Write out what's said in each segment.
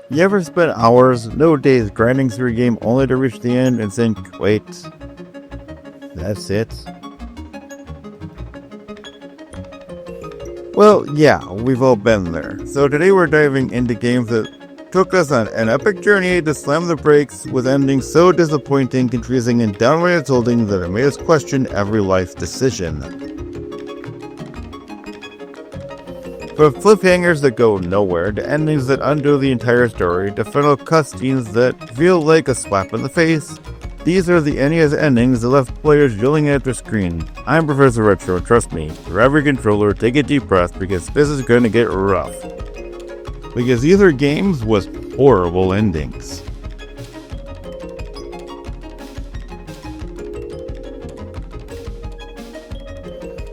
You ever spent hours, no days, grinding through a game only to reach the end and think, wait, that's it? Well, yeah, we've all been there. So today we're diving into games that took us on an epic journey to slam the brakes with endings so disappointing, confusing, and downright insulting that it made us question every life decision. From cliffhangers that go nowhere, to endings that undo the entire story, to final cutscenes that feel like a slap in the face, these are the NES endings that left players yelling at their screen. I'm Professor Retro, trust me, grab your controller, take a deep breath, because this is gonna get rough. Because these are games with horrible endings.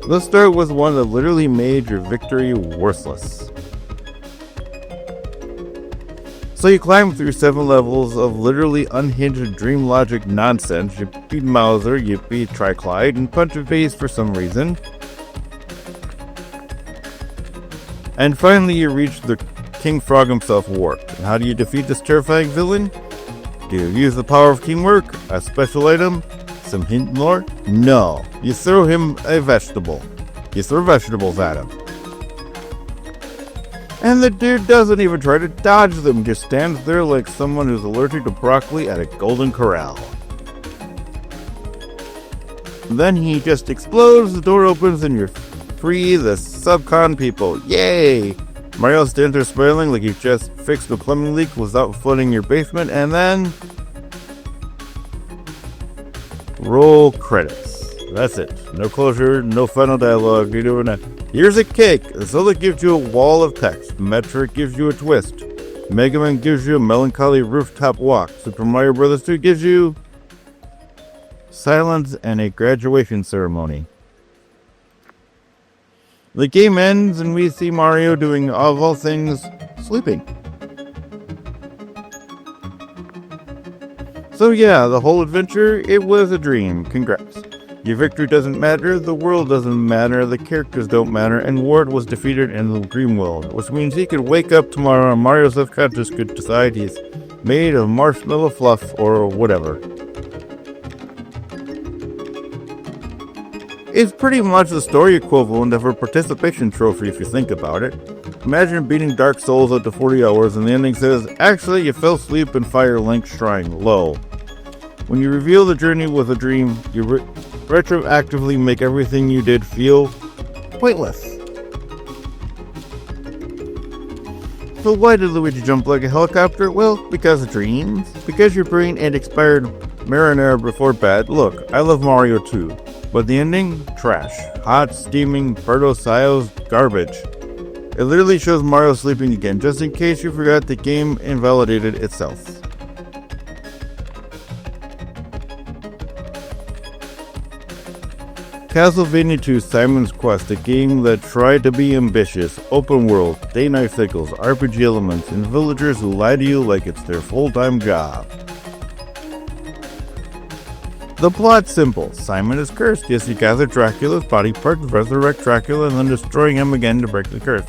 Let's start with one that literally made your victory worthless. So you climb through 7 levels of literally unhinged dream logic nonsense. You beat Mauser, you beat Triclide, and punch a face for some reason. And finally you reach the King Frog himself, Warped. And how do you defeat this terrifying villain? Do you use the power of teamwork? A special item? Some hint lore? No. You throw him a vegetable. You throw vegetables at him. And the dude doesn't even try to dodge them, just stands there like someone who's allergic to broccoli at a golden corral. Then he just explodes, the door opens, and you're free the subcon people. Yay! Mario stands there smiling like he just fixed a plumbing leak without flooding your basement, and then roll credits. That's it. No closure, no final dialogue. You're doing a here's a cake. Zelda gives you a wall of text. Metroid gives you a twist. Mega Man gives you a melancholy rooftop walk. Super Mario Bros. 2 gives you silence and a graduation ceremony. The game ends and we see Mario doing, of all things, sleeping. So yeah, the whole adventure, it was a dream. Congrats. Your victory doesn't matter, the world doesn't matter, the characters don't matter, and Ward was defeated in the dream world, which means he could wake up tomorrow and Mario's subconscious could decide he's made of marshmallow fluff or whatever. It's pretty much the story equivalent of a participation trophy if you think about it. Imagine beating Dark Souls up to 40 hours and the ending says, actually you fell asleep in Fire Link's shrine, low. When you reveal the journey with a dream, you retroactively make everything you did feel pointless. So why did Luigi jump like a helicopter? Well, because of dreams. Because your brain had expired marinara before bed. Look, I love Mario too. But the ending? Trash. Hot, steaming, Berto-Sios garbage. It literally shows Mario sleeping again, just in case you forgot the game invalidated itself. Castlevania 2 Simon's Quest, a game that tried to be ambitious, open world, day-night cycles, RPG elements, and villagers who lie to you like it's their full-time job. The plot's simple. Simon is cursed. Yes, you gather Dracula's body parts, resurrect Dracula, and then destroying him again to break the curse.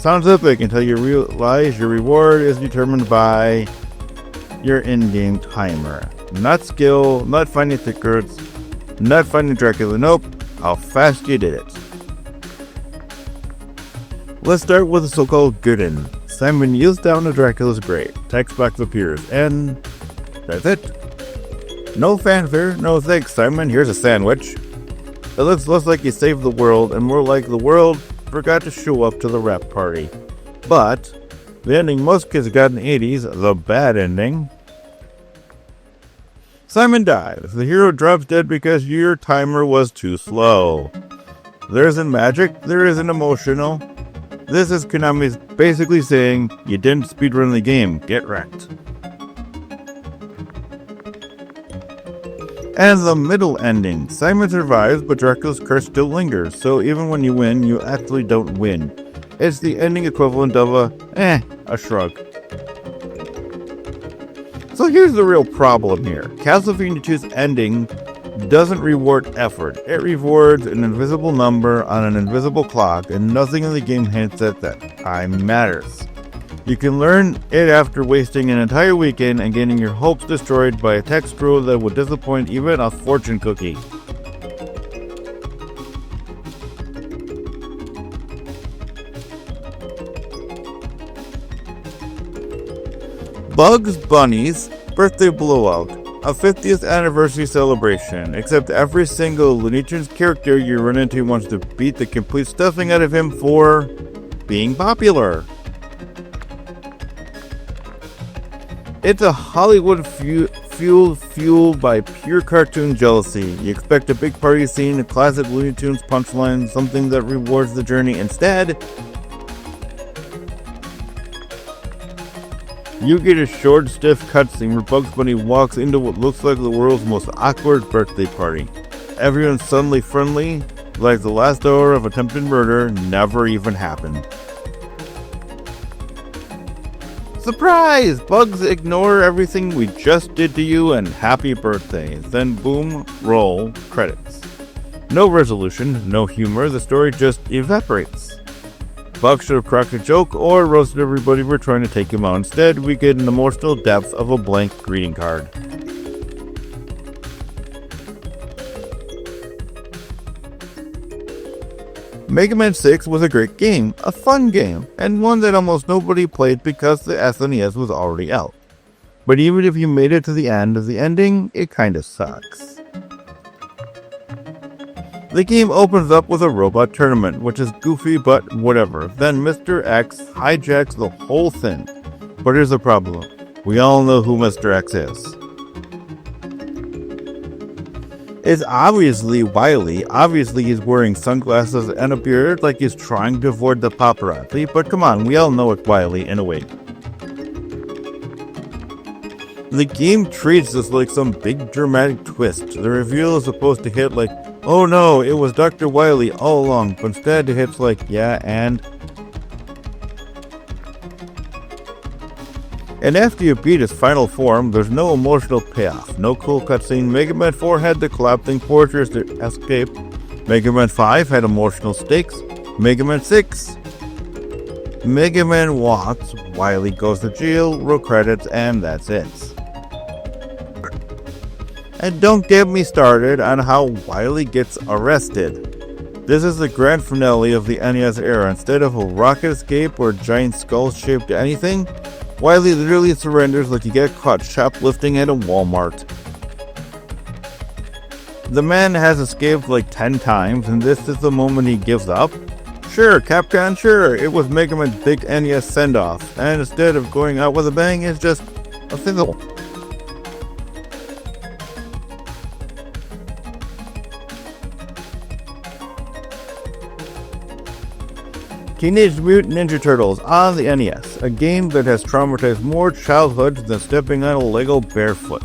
Sounds epic until you realize your reward is determined by your in-game timer. Not skill, not finding secrets, not finding Dracula, nope, how fast you did it. Let's start with the so-called good end. Simon yields down to Dracula's grave, text box appears, and that's it. No fanfare, no thanks Simon, here's a sandwich. It looks less like you saved the world, and more like the world forgot to show up to the rap party. But the ending most kids got in the 80s, the bad ending. Simon dies. The hero drops dead because your timer was too slow. There isn't magic, there isn't emotional. This is Konami's basically saying, you didn't speedrun the game, get wrecked. And the middle ending. Simon survives, but Dracula's curse still lingers, so even when you win, you actually don't win. It's the ending equivalent of a shrug. So here's the real problem here. Castlevania 2's ending doesn't reward effort. It rewards an invisible number on an invisible clock, and nothing in the game hints at that time matters. You can learn it after wasting an entire weekend and getting your hopes destroyed by a text scroll that would disappoint even a fortune cookie. Bugs Bunny's Birthday Blowout, a 50th anniversary celebration, except every single Looney Tunes character you run into wants to beat the complete stuffing out of him for being popular. It's a Hollywood fueled by pure cartoon jealousy. You expect a big party scene, a classic Looney Tunes punchline, something that rewards the journey. Instead, you get a short, stiff cutscene where Bugs Bunny walks into what looks like the world's most awkward birthday party. Everyone's suddenly friendly, like the last hour of attempted murder never even happened. Surprise! Bugs, ignore everything we just did to you and happy birthday. Then boom, roll, credits. No resolution, no humor, the story just evaporates. Bugs should have cracked a joke or roasted everybody for trying to take him out. Instead, we get an emotional depth of a blank greeting card. Mega Man 6 was a great game, a fun game, and one that almost nobody played because the SNES was already out. But even if you made it to the end of the ending, it kinda sucks. The game opens up with a robot tournament, which is goofy but whatever. Then Mr. X hijacks the whole thing. But here's the problem. We all know who Mr. X is. It's obviously Wily. Obviously he's wearing sunglasses and a beard like he's trying to avoid the paparazzi. But come on, we all know it's Wily in a way. The game treats this like some big dramatic twist. The reveal is supposed to hit like, oh no, it was Dr. Wily all along, but instead it hits like, yeah, and after you beat his final form, there's no emotional payoff, no cool cutscene. Mega Man 4 had the collapsing fortress to escape. Mega Man 5 had emotional stakes. Mega Man 6, Mega Man walks, Wily goes to jail, roll credits, and that's it. And don't get me started on how Wily gets arrested. This is the grand finale of the NES era. Instead of a rocket escape or a giant skull-shaped anything, Wily literally surrenders like you get caught shoplifting at a Walmart. The man has escaped like 10 times, and this is the moment he gives up. Sure, Capcom, sure, it was Mega Man's big NES send-off, and instead of going out with a bang, it's just a fizzle. Teenage Mutant Ninja Turtles on the NES, a game that has traumatized more childhoods than stepping on a Lego barefoot.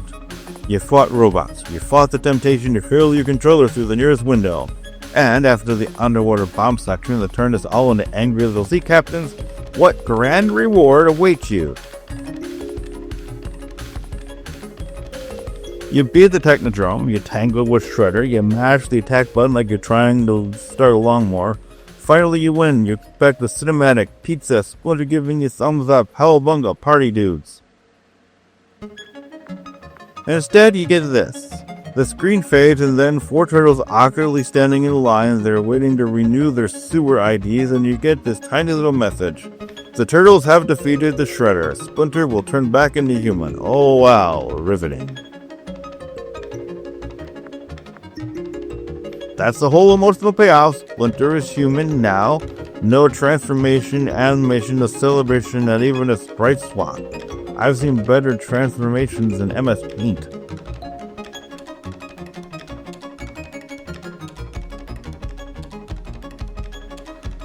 You fought robots, you fought the temptation to hurl your controller through the nearest window, and after the underwater bomb section that turned us all into angry little sea captains, what grand reward awaits you? You beat the Technodrome, you tangle with Shredder, you mash the attack button like you're trying to start a lawnmower. Finally you win, you expect the cinematic, pizza, Splinter giving you thumbs up, howabunga, party dudes. And instead you get this. The screen fades and then 4 turtles awkwardly standing in a line, they're waiting to renew their sewer IDs, and you get this tiny little message. The turtles have defeated the Shredder. Splinter will turn back into human. Oh wow, riveting. That's the whole emotional payoff. Splinter is human now. No transformation, animation, no celebration, not even a sprite swap. I've seen better transformations than MS Paint.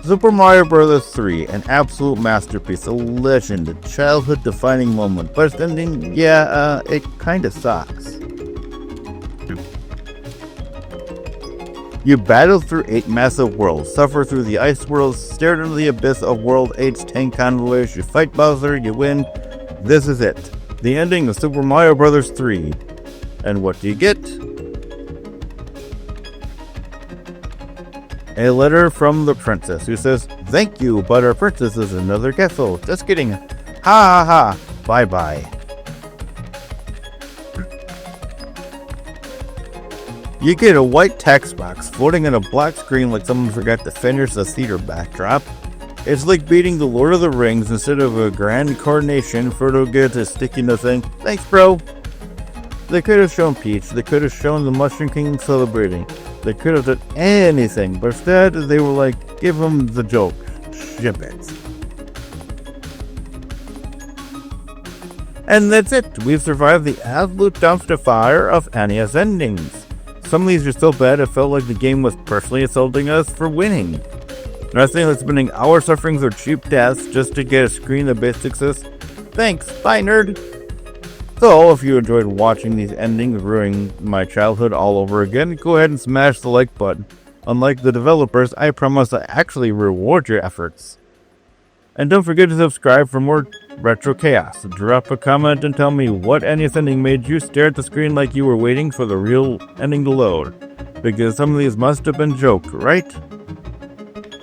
Super Mario Bros. 3, an absolute masterpiece, a legend, a childhood-defining moment. But its ending, it kinda sucks. You battle through 8 massive worlds, suffer through the ice worlds, stare into the abyss of World 8's tank convoys, you fight Bowser, you win. This is it. The ending of Super Mario Bros. 3. And what do you get? A letter from the princess who says, "Thank you, but our princess is another castle." Just kidding. Ha ha ha. Bye bye. You get a white text box floating on a black screen like someone forgot to finish the theater backdrop. It's like beating the Lord of the Rings instead of a grand coronation. Frodo gets a sticky nothing. Thanks, bro. They could have shown Peach. They could have shown the Mushroom King celebrating. They could have done anything, but instead they were like, give him the joke. Ship it. And that's it. We've survived the absolute dumpster fire of NES endings. Some of these are so bad it felt like the game was personally assaulting us for winning. Nothing like spending hours suffering through cheap deaths just to get a screen of basic success. Thanks, bye nerd! So, if you enjoyed watching these endings ruining my childhood all over again, go ahead and smash the like button. Unlike the developers, I promise to actually reward your efforts. And don't forget to subscribe for more retro chaos. Drop a comment and tell me what NES ending made you stare at the screen like you were waiting for the real ending to load. Because some of these must have been joked, right?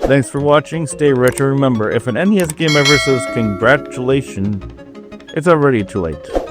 Thanks for watching, stay retro. Remember, if an NES game ever says congratulations, it's already too late.